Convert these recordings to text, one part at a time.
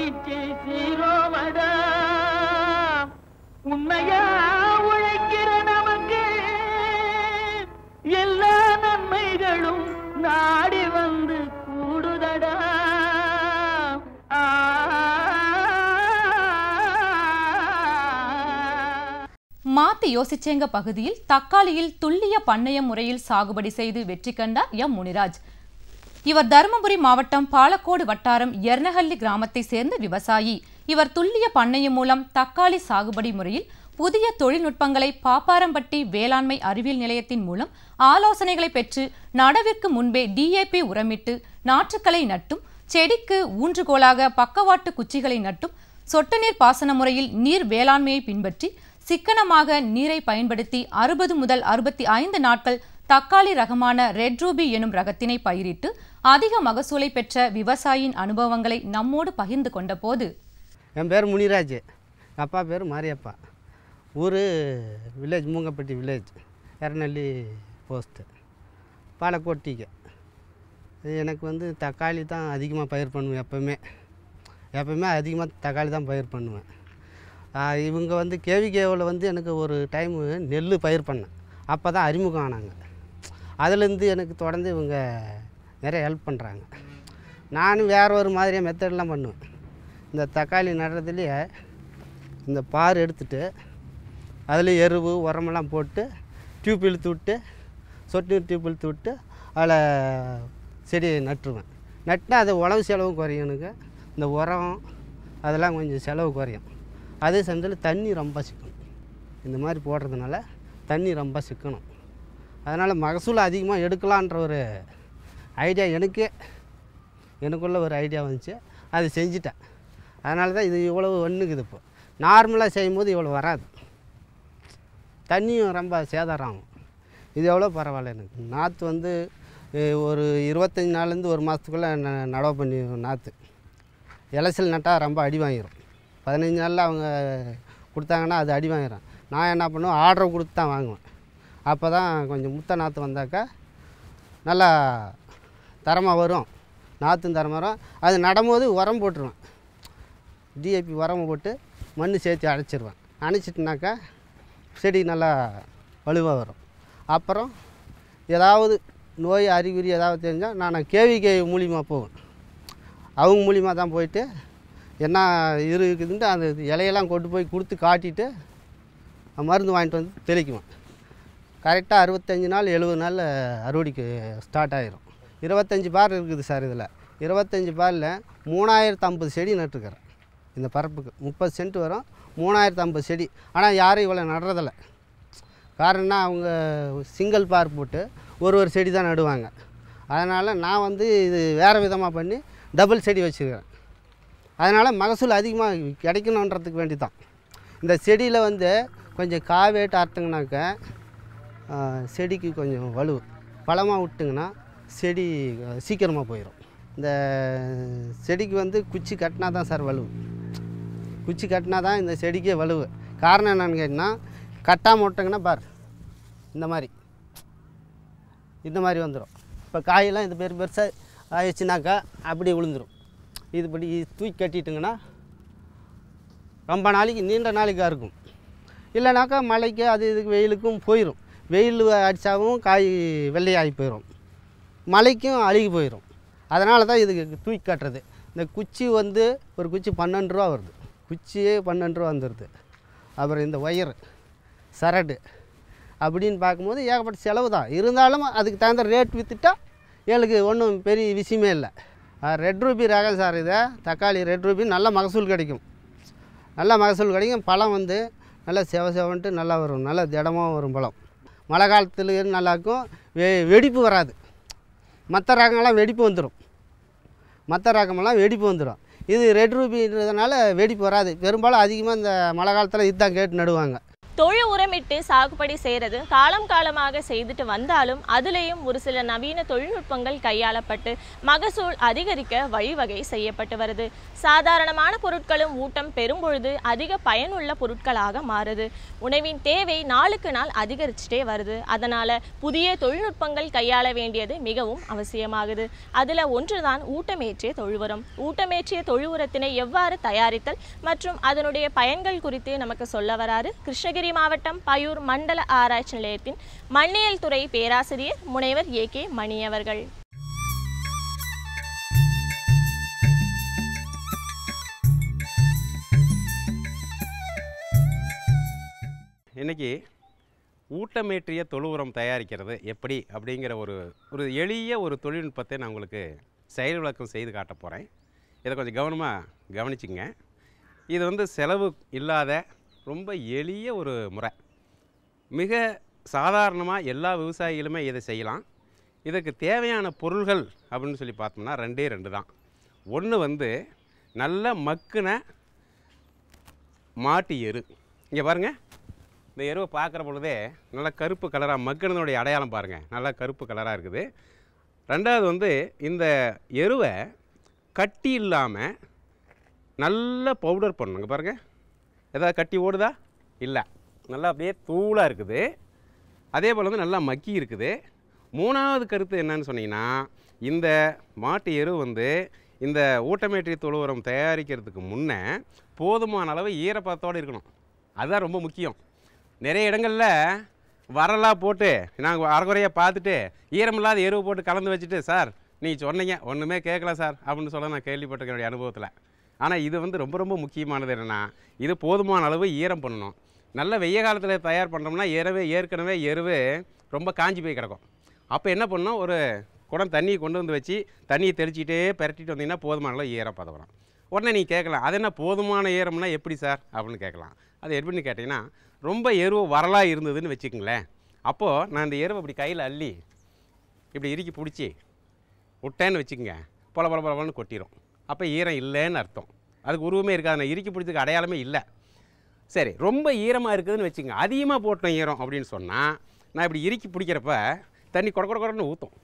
பிச்சை சீரோவடா உண்மையா உழைக்கிற நமக்கு எல்லா நன்மைகளும் நாடி வந்து கூடுதடா. மாத்தி யோசிச்சேங்க பகுதியில் தக்காளியில் துல்லிய பண்ணைய முறையில் சாகுபடி செய்து வெற்றி கண்டார் எம் முனிராஜ். இவர் தருமபுரி மாவட்டம் பாலக்கோடு வட்டாரம் எர்னஹள்ளி கிராமத்தை சேர்ந்த விவசாயி. இவர் துல்லிய பண்ணையம் மூலம் தக்காளி சாகுபடி முறையில் புதிய தொழில்நுட்பங்களை பாப்பாரம்பட்டி வேளாண்மை அறிவியல் நிலையத்தின் மூலம் ஆலோசனைகளை பெற்று நடவிற்கு முன்பே DAP உரமிட்டு நாற்றுக்களை நட்டும் செடிக்கு ஊன்றுகோலாக பக்கவாட்டு குச்சிகளை நட்டும் சொட்டு நீர் பாசன முறையில் நீர் வேளாண்மையை பின்பற்றி சிக்கனமாக நீரை பயன்படுத்தி 60 முதல் 65 நாட்கள் தக்காளி ரகமான ரெட் ரூபி எனும் ரகத்தினை பயிரிட்டு அதிக மகசூலை பெற்ற விவசாயியின் அனுபவங்களை நம்மோடு பகிர்ந்து கொண்ட போது, என் பேர் முனிராஜ், அப்பா பேர் மாரியப்பா, ஊர் வில்லேஜ் மூங்கப்பட்டி வில்லேஜ், எர்னஹள்ளி போஸ்ட்டு, பாலக்கோட்டிக்கு. எனக்கு வந்து தக்காளி தான் அதிகமாக பயிர் பண்ணுவேன். எப்போவுமே அதிகமாக தக்காளி தான் பயிர் பண்ணுவேன். இவங்க வந்து கேவிகேவில் வந்து எனக்கு ஒரு டைமு நெல் பயிர் பண்ணேன். அப்போ தான் அறிமுகம் ஆனாங்க. அதுலேருந்து எனக்கு தொடர்ந்து இவங்க நிறைய ஹெல்ப் பண்ணுறாங்க. நானும் வேறு ஒரு மாதிரியாக மெத்தட்லாம் பண்ணுவேன். இந்த தக்காளி நடுறதுலேயே இந்த பார் எடுத்துகிட்டு அதில் எருவு உரமெல்லாம் போட்டு டியூப் இழுத்து விட்டு சொட்டு டியூப் இழுத்து விட்டு அதில் செடியை நட்டுருவேன். நட்டினா அது உழவு செலவு குறையும். எனக்கு இந்த உரம் அதெல்லாம் கொஞ்சம் செலவு குறையும். அதே சமயத்தில் தண்ணி ரொம்ப சிக்கணும். இந்த மாதிரி போடுறதுனால தண்ணி ரொம்ப சிக்கணும். அதனால் மகசூல் அதிகமாக எடுக்கலான்ற ஒரு ஐடியா எனக்குள்ள ஒரு ஐடியா வந்துச்சு. அது செஞ்சுட்டேன். அதனால தான் இது இவ்வளவு ஒன்றுக்குது. இப்போ நார்மலாக செய்யும்போது இவ்வளோ வராது. தண்ணியும் ரொம்ப சேதாரம் ஆகும். இது எவ்வளோ பரவாயில்ல. எனக்கு நாற்று வந்து ஒரு 25 நாள்லேருந்து ஒரு மாதத்துக்குள்ளே நடவு பண்ணி நாற்று இலசல் நட்டால் ரொம்ப அடி வாங்கிடும். 15 நாளில் அவங்க கொடுத்தாங்கன்னா அது அடி வாங்கிடும். நான் என்ன பண்ணுவேன், ஆர்டர் கொடுத்து தான் வாங்குவேன். அப்போ தான் கொஞ்சம் முத்த நாற்று வந்தாக்கா நல்லா தரமாக வரும். நாற்றும் தரமாக வரும். அது நடும்போது உரம் போட்டுருவேன். DAP உரம் போட்டு மண் சேர்த்து அடைச்சிருவேன். அணைச்சிட்டுனாக்கா செடி நல்லா வலுவாக வரும். அப்புறம் ஏதாவது நோய் அறிகுறி ஏதாவது தெரிஞ்சால் நான் கேவிகே மூலியமாக போவேன். அவங்க மூலியமாக தான் போயிட்டு என்ன இருக்குதுன்ட்டு அந்த இலையெல்லாம் கொண்டு போய் கொடுத்து காட்டிட்டு மருந்து வாங்கிட்டு வந்து தெளிக்குவேன். கரெக்டாக 65 நாள் 70 நாளில் அறுவடைக்கு ஸ்டார்ட் ஆகிரும். 25 பார் இருக்குது சார். இதில் 25 பாரில் 3050 செடி நட்டுருக்கிறேன். இந்த பரப்புக்கு 30 சென்ட் வரும். 3050 செடி. ஆனால் யாரும் இவ்வளோ நடுறதில்லை. காரணம்னா அவங்க சிங்கிள் பார் போட்டு ஒரு செடி தான் நடுவாங்க. அதனால் நான் வந்து இது வேறு விதமாக பண்ணி டபுள் செடி வச்சுருக்கிறேன். அதனால் மகசூல் அதிகமாக கிடைக்கணுன்றதுக்கு வேண்டி தான். இந்த செடியில் வந்து கொஞ்சம் காவேட்டு அறுத்துங்கனாக்க செடிக்கு கொஞ்சம் வலு பழமாக விட்டுங்கன்னா செடி சீக்கிரமாக போயிடும். இந்த செடிக்கு வந்து குச்சி கட்டினா தான் சார் வலுவு. குச்சி கட்டினா தான் இந்த செடிக்கே வலுவு. காரணம் என்னென்னு கேட்டிங்கன்னா, கட்டாமல் விட்டிங்கன்னா பார் இந்த மாதிரி வந்துடும். இப்போ காயெல்லாம் இது பெருசாக ஆயிடுச்சுனாக்கா அப்படி விழுந்துடும். இதுபடி தூக்கி கட்டிட்டுங்கன்னா ரொம்ப நாளைக்கு நீண்ட நாளைக்காக இருக்கும். இல்லைனாக்கா மழைக்கு அது இதுக்கு வெயிலுக்கும் போயிடும். வெயில் அடித்தாவும் காய் வெள்ளையாகி போயிடும். மழைக்கும் அழுகி போயிடும். அதனால தான் இதுக்கு தூக்கி கட்டுறது. இந்த குச்சி வந்து ஒரு குச்சி 12 ரூபா வருது. குச்சியே 12 ரூபா வந்துடுது. அப்புறம் இந்த ஒயரு சரடு அப்படின்னு பார்க்கும்போது ஏகப்பட்ட செலவு தான். இருந்தாலும் அதுக்கு தகுந்த ரேட் விற்றுட்டா எனக்கு ஒன்றும் பெரிய விஷயமே இல்லை. ரெட் ரூபி ரகம் சார். இதை தக்காளி ரெட் ரூபி நல்ல மகசூல் கிடைக்கும். பழம் வந்து நல்லா செவன்ட்டு நல்லா வரும். நல்லா திடமாக வரும் பழம். மழை காலத்தில் நல்லாயிருக்கும். வெடிப்பு வராது. மற்ற ரகங்கள்லாம் வெடிப்பு வந்துடும். இது ரெட் ரூபின்றதுனால வெடிப்பு வராது. பெரும்பாலும் அதிகமாக இந்த மழை காலத்தில் இதுதான் கேட்டு நடுவாங்க. தொழு உரமிட்டு சாகுபடி செய்கிறது காலம் காலமாக செய்துட்டு வந்தாலும் அதுலேயும் ஒரு சில நவீன தொழில்நுட்பங்கள் கையாளப்பட்டு மகசூல் அதிகரிக்க வழிவகை செய்யப்பட்டு வருது. சாதாரணமான பொருட்களும் ஊட்டம் பெறும்பொழுது அதிக பயனுள்ள பொருட்களாக மாறுது. உணவின் தேவை நாளுக்கு நாள் அதிகரிச்சுட்டே வருது. அதனால புதிய தொழில்நுட்பங்கள் கையாள வேண்டியது மிகவும் அவசியமாகுது. அதுல ஒன்றுதான் ஊட்டமேற்றிய தொழு உரம். ஊட்டமேற்றிய தொழு உரத்தினை எவ்வாறு தயாரித்தல் மற்றும் அதனுடைய பயன்கள் குறித்து நமக்கு சொல்ல வராரு கிருஷ்ணகிரி மாவட்டம் பயூர் மண்டல ஆராய்ச்சி நிலையத்தின் மண்ணியல் துறை பேராசிரியர் முனைவர் ஏ.கே. மணி அவர்கள். இன்னைக்கு ஊட்டமேற்றிய தொழு உரம் தயாரிக்கிறது எப்படி அப்படிங்கிற ஒரு எளிய ஒரு தொழில்நுட்பத்தை நான் உங்களுக்கு செயல் விளக்கம் செய்து காட்ட போகிறேன். இதை கொஞ்சம் கவனமாக கவனிச்சுங்க. இது செலவு இல்லாத ரொம்ப எளிய ஒரு முறை. மிக சாதாரணமாக எல்லா விவசாயிகளுமே இதை செய்யலாம். இதுக்கு தேவையான பொருள்கள் அப்படின்னு சொல்லி பார்த்தோம்னா ரெண்டு தான். ஒன்று நல்ல மக்குன மாட்டு எரு. இங்கே பாருங்கள், இந்த எருவை பார்க்குற பொழுதே நல்லா கருப்பு கலராக மக்குனதுடைய அடையாளம் பாருங்கள், நல்லா கருப்பு கலராக இருக்குது. ரெண்டாவது இந்த எருவை கட்டி இல்லாமல் நல்லா பவுடர் பண்ணணுங்க. பாருங்கள், ஏதாவது கட்டி ஓடுதா? இல்லை, நல்லா அப்படியே தூளாக இருக்குது. அதே போல் நல்லா மக்கி இருக்குது. மூணாவது கருத்து என்னன்னு சொன்னீங்கன்னா, இந்த மாட்டு எரு இந்த ஊட்டமேற்றிய தொழு உரம் தயாரிக்கிறதுக்கு முன்னே போதுமான அளவு ஈரப்பதத்தோடு இருக்கணும். அதுதான் ரொம்ப முக்கியம். நிறைய இடங்களில் வரலாக போட்டு நாங்கள் அரைக்குறையாக பார்த்துட்டு ஈரமில்லாத எருவு போட்டு கலந்து வச்சுட்டு, சார் நீங்கள் சொன்னீங்க ஒன்றுமே கேட்கல சார் அப்படின்னு சொல்ல நான் கேள்விப்பட்டிருக்கேன் என்னுடைய அனுபவத்தில். ஆனால் இது ரொம்ப ரொம்ப முக்கியமானது என்னென்னா, இது போதுமான அளவு ஈரம் பண்ணணும். நல்ல வெய்ய காலத்தில் தயார் பண்ணுறோம்னா ஏற்கனவே எருவு ரொம்ப காஞ்சி போய் கிடக்கும். அப்போ என்ன பண்ணணும், ஒரு குடம் தண்ணியை கொண்டு வச்சு தண்ணியை தெளிச்சிக்கிட்டே பெரட்டிட்டு வந்தீங்கன்னா போதுமான அளவு ஈரம் பதம் வரும். உடனே நீங்கள் கேட்கலாம், அது என்ன போதுமான ஈரம்னா எப்படி சார் அப்படின்னு கேட்கலாம். அது எப்படின்னு கேட்டிங்கன்னா, ரொம்ப எருவு வரலாக இருந்ததுன்னு வச்சுக்கோங்களேன். அப்போது நான் இந்த எருவை இப்படி கையில் அள்ளி இப்படி இறுக்கி பிடிச்சி விட்டேன்னு வச்சுக்கோங்க, பொல கொட்டிடும். அப்போ ஈரம் இல்லைன்னு அர்த்தம். அதுக்கு உருவமே இருக்காது, நான் இறுக்கி பிடிச்சதுக்கு அடையாளமே இல்லை. சரி, ரொம்ப ஈரமாக இருக்குதுன்னு வச்சுக்கோங்க, அதிகமாக போட்டோம் ஈரம் அப்படின்னு சொன்னால், நான் இப்படி இறுக்கி பிடிக்கிறப்ப தண்ணி கொடன்னு ஊற்றும்.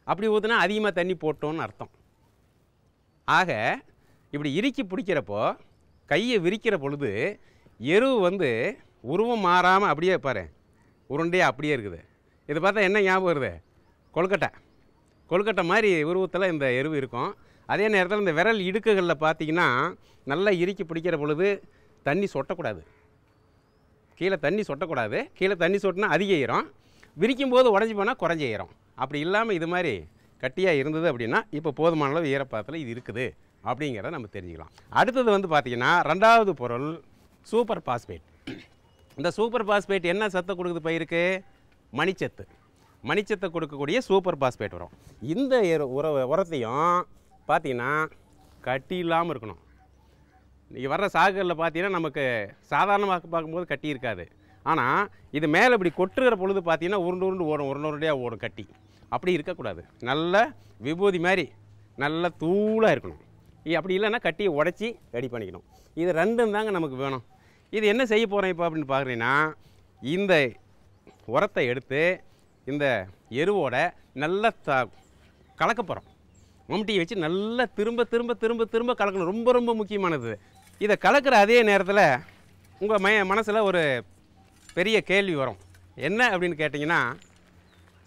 அப்படி ஊற்றுனா அதிகமாக தண்ணி போட்டோன்னு அர்த்தம். ஆக இப்படி இறுக்கி பிடிக்கிறப்போ கையை விரிக்கிற பொழுது எருவு உருவம் மாறாமல் அப்படியே பாரு, உருண்டையாக அப்படியே இருக்குது. இது பார்த்தா என்ன ஞாபகம் வருது? கொழுக்கட்டை மாதிரி உருவத்தில் இந்த எருவு இருக்கும். அதே நேரத்தில் இந்த விரல் இடுக்குகளில் பார்த்தீங்கன்னா நல்லா இறுக்கி பிடிக்கிற பொழுது தண்ணி சொட்டக்கூடாது, கீழே தண்ணி சொட்டக்கூடாது. கீழே தண்ணி சொட்டினா அதிக ஈரம், விரிக்கும் போது உடஞ்சி போனால் குறைஞ்ச ஈரம். அப்படி இல்லாமல் இது மாதிரி கட்டியாக இருந்தது அப்படின்னா இப்போ போதுமான அளவு ஈரப்பதத்தில் இது இருக்குது அப்படிங்கிறத நம்ம தெரிஞ்சுக்கலாம். அடுத்தது பார்த்திங்கன்னா ரெண்டாவது பொருள் சூப்பர் பாஸ்பேட். இந்த சூப்பர் பாஸ்பேட் என்ன சத்தை கொடுக்குது பயிருக்கு? மணிச்சத்தை கொடுக்கக்கூடிய சூப்பர் பாஸ்பேட் வரும். இந்த உரத்தையும் பார்த்திங்கன்னா கட்டி இல்லாமல் இருக்கணும். இன்றைக்கி வர்ற சாகுகளில் பார்த்தீங்கன்னா நமக்கு சாதாரணமாக பார்க்கும்போது கட்டி இருக்காது. ஆனால் இது மேலே இப்படி கொட்டுகிற பொழுது பார்த்தீங்கன்னா உருண்டு ஓடும், உருண்டையாக ஓடும் கட்டி. அப்படி இருக்கக்கூடாது. நல்ல விபூதி மாதிரி நல்ல தூளாக இருக்கணும். அப்படி இல்லைன்னா கட்டியை உடச்சி ரெடி பண்ணிக்கணும். இது ரெண்டும் தாங்க நமக்கு வேணும். இது என்ன செய்ய போகிறேன் இப்போ அப்படின்னு பார்க்குறீங்கன்னா, இந்த உரத்தை எடுத்து இந்த எருவோட நல்லா கலக்க போகிறோம். மம்டியை வச்சு நல்லா திரும்ப திரும்ப திரும்ப திரும்ப கலக்கணும். ரொம்ப ரொம்ப முக்கியமானது. இதை கலக்கிற அதே நேரத்தில் உங்கள் மனசில் ஒரு பெரிய கேள்வி வரும். என்ன அப்படின்னு கேட்டிங்கன்னா,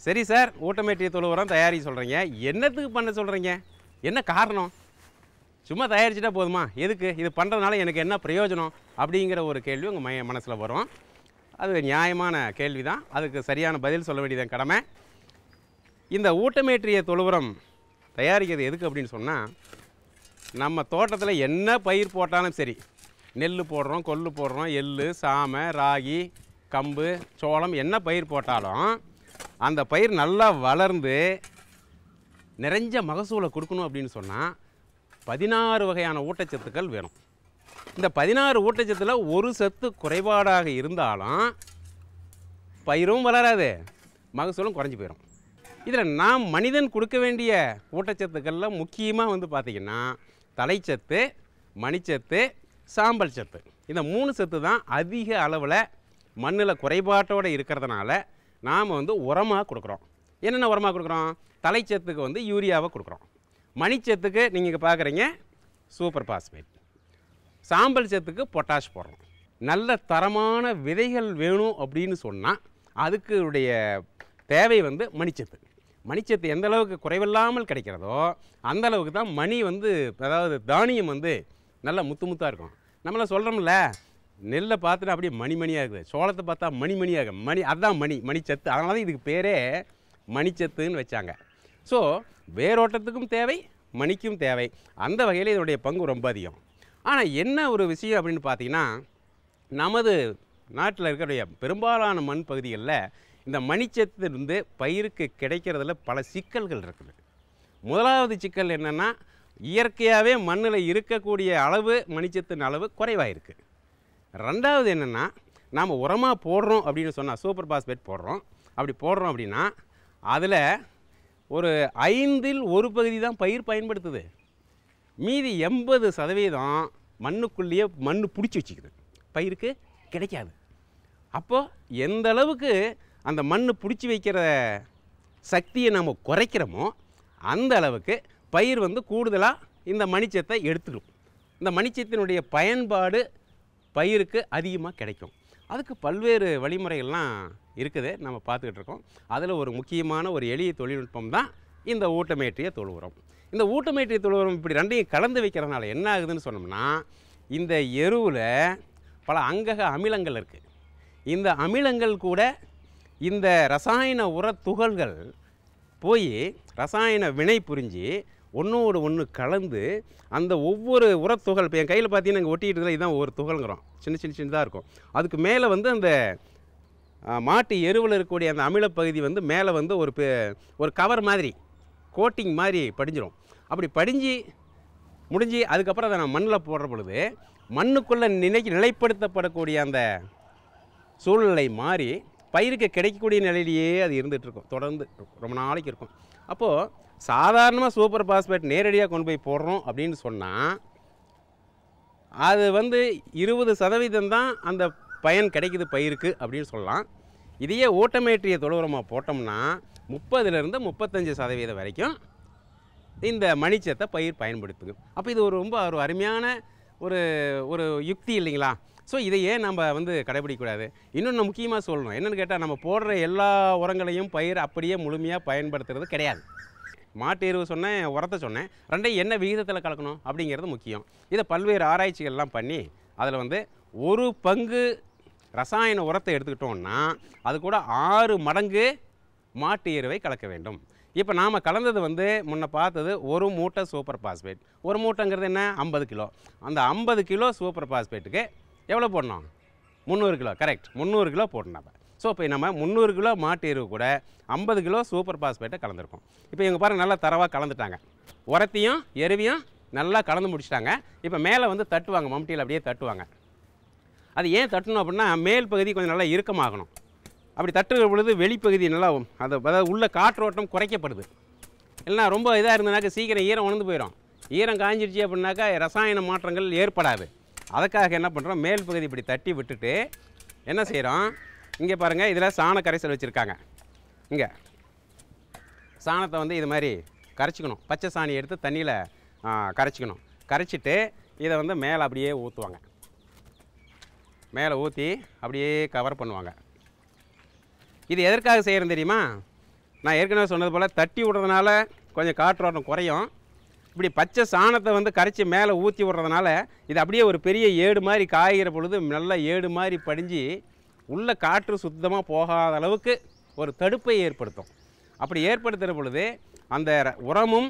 சரி சார், ஊட்டமேற்றிய தொழு உரம் தயாரிக்க சொல்கிறீங்க, என்னத்துக்கு பண்ண சொல்கிறீங்க, என்ன காரணம்? சும்மா தயாரிச்சிட்டா போதுமா? எதுக்கு இது பண்ணுறதுனால எனக்கு என்ன பிரயோஜனம் அப்படிங்கிற ஒரு கேள்வி உங்கள் மனசில் வரும். அது நியாயமான கேள்வி தான். அதுக்கு சரியான பதில் சொல்ல வேண்டியது கடமை. இந்த ஊட்டமேற்றிய தொழு உரம் தயாரிக்கிறது எதுக்கு அப்படின்னு சொன்னால், நம்ம தோட்டத்தில் என்ன பயிர் போட்டாலும் சரி, நெல் போடுறோம், கொள்ளு போடுறோம், எள்ளு, சாமை, ராகி, கம்பு, சோளம், என்ன பயிர் போட்டாலும் அந்த பயிர் நல்லா வளர்ந்து நிறைஞ்ச மகசூலை கொடுக்கணும் அப்படின்னு சொன்னால் 16 வகையான ஊட்டச்சத்துக்கள் வேணும். இந்த 16 ஊட்டச்சத்தில் ஒரு சத்து குறைபாடாக இருந்தாலும் பயிரும் வளராது, மகசூலும் குறைஞ்சி போயிடும். இதில் நாம் மனிதன் கொடுக்க வேண்டிய ஊட்டச்சத்துக்களில் முக்கியமாக பார்த்திங்கன்னா தலைச்சத்து, மணிச்சத்து, சாம்பல் சத்து, இந்த 3 சத்து தான் அதிக அளவில் மண்ணில் குறைபாட்டோடு இருக்கிறதுனால நாம் வந்து உரமாக கொடுக்குறோம். என்னென்ன உரமாக கொடுக்குறோம்? தலைச்சத்துக்கு வந்து யூரியாவை கொடுக்குறோம். மணிச்சத்துக்கு நீங்கள் இங்கே பார்க்குறீங்க சூப்பர் பாஸ்பேட். சாம்பல் சத்துக்கு பொட்டாஷ் போடுறோம். நல்ல தரமான விதைகள் வேணும் அப்படின்னு சொன்னால் அதுக்கு உடைய தேவை வந்து மணிச்சத்து. மணிச்சத்து எந்த அளவுக்கு குறைவில்லாமல் கிடைக்கிறதோ அந்த அளவுக்கு தான் மணி வந்து, அதாவது தானியம் வந்து நல்லா முத்து முத்தாக இருக்கும். நம்மளாம் சொல்கிறோம்ல, நெல்லை பார்த்துட்டு அப்படியே மணிமணியாக இருக்குது, சோளத்தை பார்த்தா மணிமணியாக மணி, அதுதான் மணிச்சத்து. அதனால தான் இதுக்கு பேரே மணிச்சத்துன்னு வச்சாங்க. ஸோ வேரோட்டத்துக்கும் தேவை, மணிக்கும் தேவை. அந்த வகையில் இதனுடைய பங்கு ரொம்ப அதிகம். ஆனால் என்ன ஒரு விஷயம் அப்படின்னு பார்த்தீங்கன்னா, நமது நாட்டில் இருக்கக்கூடிய பெரும்பாலான மண் பகுதிகளில் இந்த மணிச்சத்து இருந்து பயிருக்கு கிடைக்கிறதுல பல சிக்கல்கள் இருக்குது. முதலாவது சிக்கல் என்னென்னா, இயற்கையாகவே மண்ணில் இருக்கக்கூடிய அளவு மணிச்சத்தின் அளவு குறைவாக இருக்குது. ரெண்டாவது என்னென்னா, நாம் உரமாக போடுறோம் அப்படின்னு சொன்னால் சூப்பர் பாஸ்பேட் போடுறோம். அப்படி போடுறோம் அப்படின்னா அதில் ஒரு 5இல் 1 பகுதி தான் பயிர் பயன்படுத்துது. மீதி 80% மண்ணுக்குள்ளேயே மண் பிடிச்சி வச்சுக்குது, பயிருக்கு கிடைக்காது. அப்போது எந்த அளவுக்கு அந்த மண் பிடிச்சி வைக்கிற சக்தியை நம்ம குறைக்கிறோமோ அந்த அளவுக்கு பயிர் வந்து கூடுதலாக இந்த மணிச்சத்தை எடுத்துடும். இந்த மணிச்சத்தினுடைய பயன்பாடு பயிருக்கு அதிகமாக கிடைக்கும். அதுக்கு பல்வேறு வழிமுறைகள்லாம் இருக்குது, நம்ம பார்த்துக்கிட்டு இருக்கோம். அதில் ஒரு முக்கியமான ஒரு எளிய தொழில்நுட்பம் தான் இந்த ஊட்டமேற்றிய தொழு உரம். இந்த ஊட்டமேற்றிய தொழு உரம் இப்படி ரெண்டையும் கலந்து வைக்கிறதுனால என்ன ஆகுதுன்னு சொன்னோம்னா, இந்த எருவில் பல அங்கக அமிலங்கள் இருக்குது. இந்த அமிலங்கள் கூட இந்த ரசாயன உர துகள்கள் போய் ரசாயன வினை புரிஞ்சு ஒன்றோடு ஒன்று கலந்து அந்த ஒவ்வொரு உரத்துகள், இப்போ என் கையில் பார்த்தீங்கன்னா இங்கே ஒட்டிகிட்டு இருந்தால் இதுதான் ஒவ்வொரு துகள்ங்கிறோம், சின்ன சின்ன சின்னதாக இருக்கும். அதுக்கு மேலே வந்து அந்த மாட்டு எருவில் இருக்கக்கூடிய அந்த அமிலப்பகுதி வந்து மேலே வந்து ஒரு கவர் மாதிரி, கோட்டிங் மாதிரி படிஞ்சிடும். அப்படி படிஞ்சு முடிஞ்சு அதுக்கப்புறம் அதை நான் மண்ணில் போடுற பொழுது மண்ணுக்குள்ளே நிலைப்படுத்தப்படக்கூடிய அந்த சூழ்நிலை மாறி பயிருக்கு கிடைக்கக்கூடிய நிலையிலேயே அது இருந்துகிட்ருக்கும், தொடர்ந்து ரொம்ப நாளைக்கு இருக்கும். அப்போது சாதாரணமாக சூப்பர் பாஸ்பேட் நேரடியாக கொண்டு போய் போடுறோம் அப்படின்னு சொன்னால் அது வந்து 20% தான் அந்த பயன் கிடைக்குது பயிருக்கு அப்படின்னு சொல்லலாம். இதையே ஊட்டமேற்றிய தொழு உரமாக போட்டோம்னா 30லிருந்து 35% வரைக்கும் இந்த மணிச்சத்தை பயிர் பயன்படுத்துங்க. அப்போ இது ரொம்ப ஒரு அருமையான ஒரு யுக்தி இல்லைங்களா? ஸோ இதையே நம்ம வந்து கடைபிடிக்கக்கூடாது. இன்னொன்று முக்கியமாக சொல்லணும், என்னென்னு கேட்டால், நம்ம போடுற எல்லா உரங்களையும் பயிர் அப்படியே முழுமையாக பயன்படுத்துறது கிடையாது. மாட்டு எருவு சொன்னேன், உரத்தை சொன்னேன், ரெண்டையும் என்ன விகிதத்தில் கலக்கணும் அப்படிங்கிறது முக்கியம். இதை பல்வேறு ஆராய்ச்சிகள்லாம் பண்ணி அதில் வந்து 1 பங்கு ரசாயன உரத்தை எடுத்துக்கிட்டோம்னா அது கூட 6 மடங்கு மாட்டு எருவை கலக்க வேண்டும். இப்போ நாம் கலந்தது வந்து முன்ன பார்த்தது 1 மூட்டை சூப்பர் பாஸ்பேட். 1 மூட்டைங்கிறது என்ன? 50 கிலோ. அந்த 50 கிலோ சூப்பர் பாஸ்பேட்டுக்கு எவ்வளோ போடணும்? 300 கிலோ. கரெக்ட், 300 கிலோ போடணும். நம்ம ஸோ இப்போ நம்ம 300 கிலோ மாட்டு எருவு கூட 50 கிலோ சூப்பர் பாஸ்பேட்டை கலந்துருக்கோம். இப்போ இவங்க பாருங்கள், நல்லா தரவாக கலந்துட்டாங்க. உரத்தையும் எருவையும் நல்லா கலந்து முடிச்சிட்டாங்க. இப்போ மேலே வந்து தட்டுவாங்க, மம்டியில் அப்படியே தட்டுவாங்க. அது ஏன் தட்டணும் அப்படின்னா, மேல் பகுதி கொஞ்சம் நல்லா இறுக்கமாகணும். அப்படி தட்டுகிற பொழுது வெளிப்பகுதி நல்லா அதாவது உள்ள காற்றோட்டம் குறைக்கப்படுது. இல்லைனா ரொம்ப இதாக இருந்ததுனாக்கா சீக்கிரம் ஈரம் உணர்ந்து போயிடும். ஈரம் காஞ்சிடுச்சு அப்படின்னாக்கா ரசாயன மாற்றங்கள் ஏற்படாது. அதுக்காக என்ன பண்ணுறோம், மேல் பகுதி இப்படி தட்டி விட்டுட்டு என்ன செய்கிறோம், இங்கே பாருங்கள், இதில் சாண கரைசல் வச்சுருக்காங்க. இங்கே சாணத்தை வந்து இது மாதிரி கரைச்சிக்கணும். பச்சை சாணி எடுத்து தண்ணியில் கரைச்சிக்கணும். கரைச்சிட்டு இதை வந்து மேலே அப்படியே ஊற்றுவாங்க. மேலே ஊற்றி அப்படியே கவர் பண்ணுவாங்க. இது எதற்காக செய்கிறேன்னு தெரியுமா? நான் ஏற்கனவே சொன்னது போல் தட்டி விடுறதுனால கொஞ்சம் காற்றோட்டம் குறையும். இப்படி பச்சை சாணத்தை வந்து கரைச்சி மேலே ஊற்றி விடுறதுனால இது அப்படியே ஒரு பெரிய ஏடு மாதிரி காய்கிற பொழுது நல்லா ஏடு மாதிரி படிஞ்சு உள்ள காற்று சுத்தமாக போகாத அளவுக்கு ஒரு தடுப்பை ஏற்படுத்தும். அப்படி ஏற்படுத்துகிற பொழுது அந்த உரமும்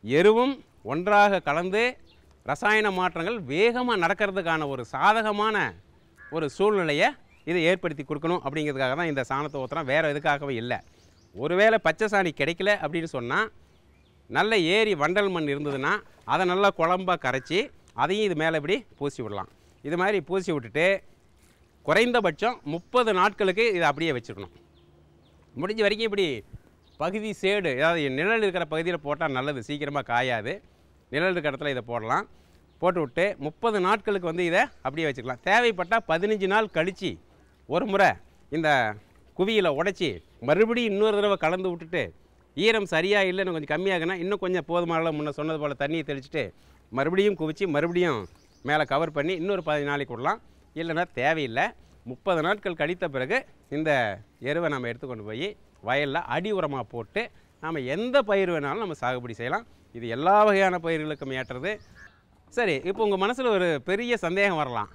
எருவும் ஒன்றாக கலந்து ரசாயன மாற்றங்கள் வேகமாக நடக்கிறதுக்கான ஒரு சாதகமான ஒரு சூழ்நிலையை இதை ஏற்படுத்தி கொடுக்கணும். அப்படிங்கிறதுக்காக தான் இந்த சாணத்தை ஊற்றுறோம், வேறு எதுக்காகவே இல்லை. ஒருவேளை பச்சை சாணி கிடைக்கல அப்படின்னு சொன்னால் நல்ல ஏரி வண்டல் மண் இருந்ததுன்னா அதை நல்லா குழம்பாக கரைச்சி அதையும் இது மேலே இப்படி பூசி விடலாம். இது மாதிரி பூசி விட்டுட்டு குறைந்தபட்சம் 30 நாட்களுக்கு இதை அப்படியே வச்சுக்கணும். முடிஞ்ச வரைக்கும் இப்படி பகுதி சேடு, அதாவது நிழல் இருக்கிற பகுதியில் போட்டால் நல்லது, சீக்கிரமாக காயாது. நிழல் இருக்கிற இடத்துல இதை போடலாம். போட்டு விட்டு 30 நாட்களுக்கு வந்து இதை அப்படியே வச்சுக்கலாம். தேவைப்பட்டால் 15 நாள் கழித்து ஒரு முறை இந்த குவியில் உடைச்சி மறுபடியும் இன்னொரு தடவை கலந்து விட்டுட்டு ஈரம் சரியாக இல்லைன்னு கொஞ்சம் கம்மியாகுனா இன்னும் கொஞ்சம் போதுமான அளவு முன்ன சொன்னது போல் தண்ணியை தெளிச்சுட்டு மறுபடியும் குவிச்சு மறுபடியும் மேலே கவர் பண்ணி இன்னொரு 15 நாளைக்கு விடலாம். இல்லைன்னா தேவையில்லை. 30 நாட்கள் கழித்த பிறகு இந்த எருவை நம்ம எடுத்துக்கொண்டு போய் வயலில் அடி உரமாக போட்டு நாம் எந்த பயிர் வேணாலும் நம்ம சாகுபடி செய்யலாம். இது எல்லா வகையான பயிர்களுக்கும் ஏற்றது. சரி, இப்போ உங்கள் மனசில் ஒரு பெரிய சந்தேகம் வரலாம்.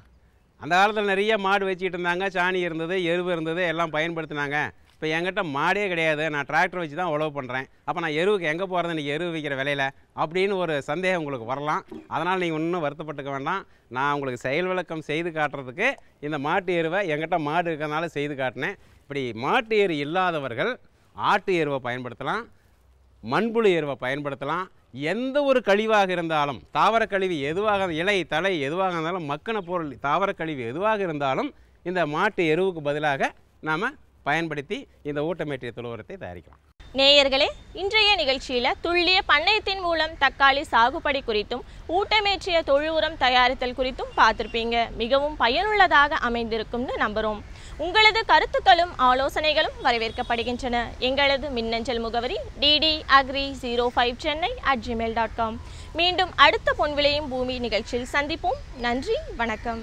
அந்த காலத்தில் நிறைய மாடு வச்சுக்கிட்டு இருந்தாங்க, சாணி இருந்தது, எருவு இருந்தது, எல்லாம் பயன்படுத்தினாங்க. இப்போ என்கிட்ட மாடே கிடையாது, நான் டிராக்டர் வச்சு தான் உழவு பண்ணுறேன். அப்போ நான் எருவுக்கு எங்கே போகிறது இன்றைக்கி எருவு விற்கிற விலையில் அப்படின்னு ஒரு சந்தேகம் உங்களுக்கு வரலாம். அதனால் நீங்கள் இன்னும் வருத்தப்பட்டுக்க வேண்டாம். நான் உங்களுக்கு செயல் விளக்கம் செய்து காட்டுறதுக்கு இந்த மாட்டு எருவை என்கிட்ட மாடு இருக்கிறதுனால செய்து காட்டினேன். இப்படி மாட்டு எரு இல்லாதவர்கள் ஆட்டு எருவை பயன்படுத்தலாம், மண்புழு எருவை பயன்படுத்தலாம். எந்த ஒரு கழிவாக இருந்தாலும், தாவர கழிவு எதுவாக, இலை தலை எதுவாக இருந்தாலும், மக்கின பொருள் தாவர கழிவு எதுவாக இருந்தாலும் இந்த மாட்டு எருவுக்கு பதிலாக நாம் பயன்படுத்தி இந்த ஊட்டமேற்றிய தொழு உரத்தை தயாரிக்கலாம். நேயர்களே, இன்றைய நிகழ்ச்சியில் துல்லிய பண்ணையத்தின் மூலம் தக்காளி சாகுபடி குறித்தும் ஊட்டமேற்றிய தொழு உரம் தயாரித்தல் குறித்தும் பார்த்துருப்பீங்க. மிகவும் பயனுள்ளதாக அமைந்திருக்கும்னு நம்புகிறோம். உங்களது கருத்துக்களும் ஆலோசனைகளும் வரவேற்கப்படுகின்றன. எங்களது மின்னஞ்சல் முகவரி ddagri05chennai@gmail.com. மீண்டும் அடுத்த பொன்விளையும் பூமி நிகழ்ச்சியில் சந்திப்போம். நன்றி, வணக்கம்.